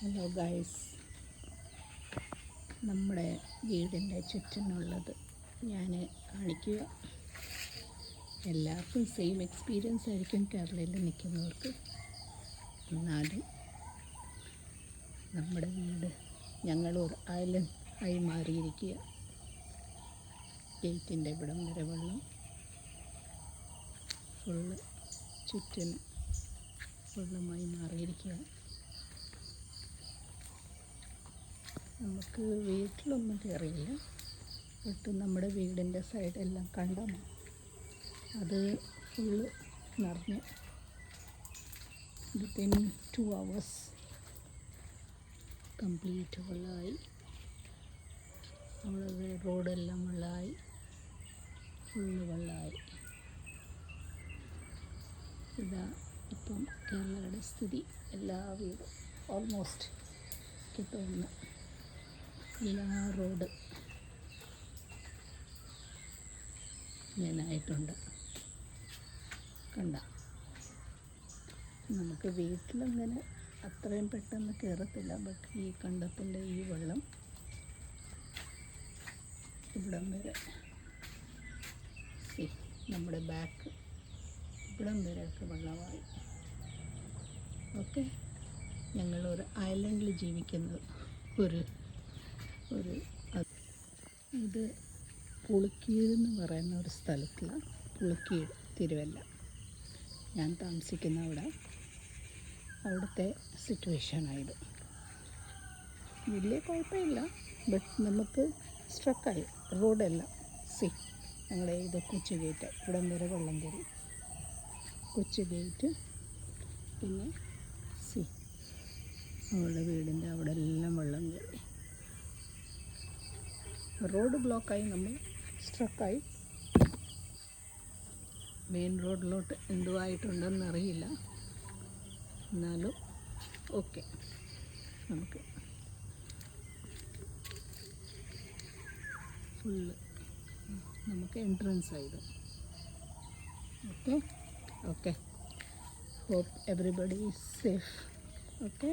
Hello guys, നമ്മുടെ വീടിൻ്റെ ചുറ്റിനുള്ളത് ഞാൻ കാണിക്കുക. എല്ലാവർക്കും സെയിം എക്സ്പീരിയൻസ് ആയിരിക്കും കേരളയിൽ നിൽക്കുന്നവർക്ക്. എന്നാലും നമ്മുടെ വീട് ഞങ്ങളൊരു ഐലൻഡ് ആയി മാറിയിരിക്കുക. ഗേറ്റിൻ്റെ ഇവിടം വരെ വെള്ളം, ഫുള്ള് ചുറ്റിന് വെള്ളമായി മാറിയിരിക്കുക. നമുക്ക് വീട്ടിലൊന്നും കയറിയില്ല, ബട്ട് നമ്മുടെ വീടിൻ്റെ സൈഡെല്ലാം കണ്ടോ, അത് ഫുള്ള് നിറഞ്ഞ് വിത്തിൻ 2 hours കംപ്ലീറ്റ് വെള്ളമായി. അവിടെ റോഡെല്ലാം വെള്ളമായി, ഫുള്ള് വെള്ളമായി. ഇതാ ഇപ്പം കേരളയുടെ സ്ഥിതി. എല്ലാ വീടും ഓൾമോസ്റ്റ് കിട്ടുന്ന എല്ലാ റോഡ് ഇങ്ങനായിട്ടുണ്ട്. കണ്ട, നമുക്ക് വീട്ടിലങ്ങനെ അത്രയും പെട്ടെന്ന് കയറത്തില്ല, ബട്ട് ഈ കണ്ടത്തിൻ്റെ ഈ വെള്ളം ഇവിടം വരെ, നമ്മുടെ ബാക്ക് ഇവിടം വരെയൊക്കെ വെള്ളമായി. ഓക്കെ, ഞങ്ങളൊരു ഐലൻഡിൽ ജീവിക്കുന്നത് ഇത് പുളിക്കീട് എന്ന് പറയുന്ന ഒരു സ്ഥലത്തിലാണ്. പുളിക്കീട്, തിരുവല്ല. ഞാൻ താമസിക്കുന്ന അവിടുത്തെ സിറ്റുവേഷനായത്. വലിയ കുഴപ്പമില്ല, ബട്ട് നമുക്ക് സ്ട്രക്കായി റോഡെല്ലാം. ഞങ്ങളുടെ ഇത് കൊച്ചു ഗേറ്റ്, ഇവിടം വരെ വെള്ളം കയറി. കൊച്ചു ഗേറ്റ്, പിന്നെ അവളുടെ വീടിൻ്റെ അവിടെ എല്ലാം വെള്ളം കയറി. റോഡ് ബ്ലോക്കായി, നമ്മൾ സ്ട്രക്കായി. മെയിൻ റോഡിലോട്ട് എന്തുവായിട്ടുണ്ടെന്ന് അറിയില്ല, എന്നാലും ഓക്കെ. നമുക്ക് ഫുള്ള് നമുക്ക് എൻട്രൻസ് ആയത്. Okay, hope everybody is safe. Okay.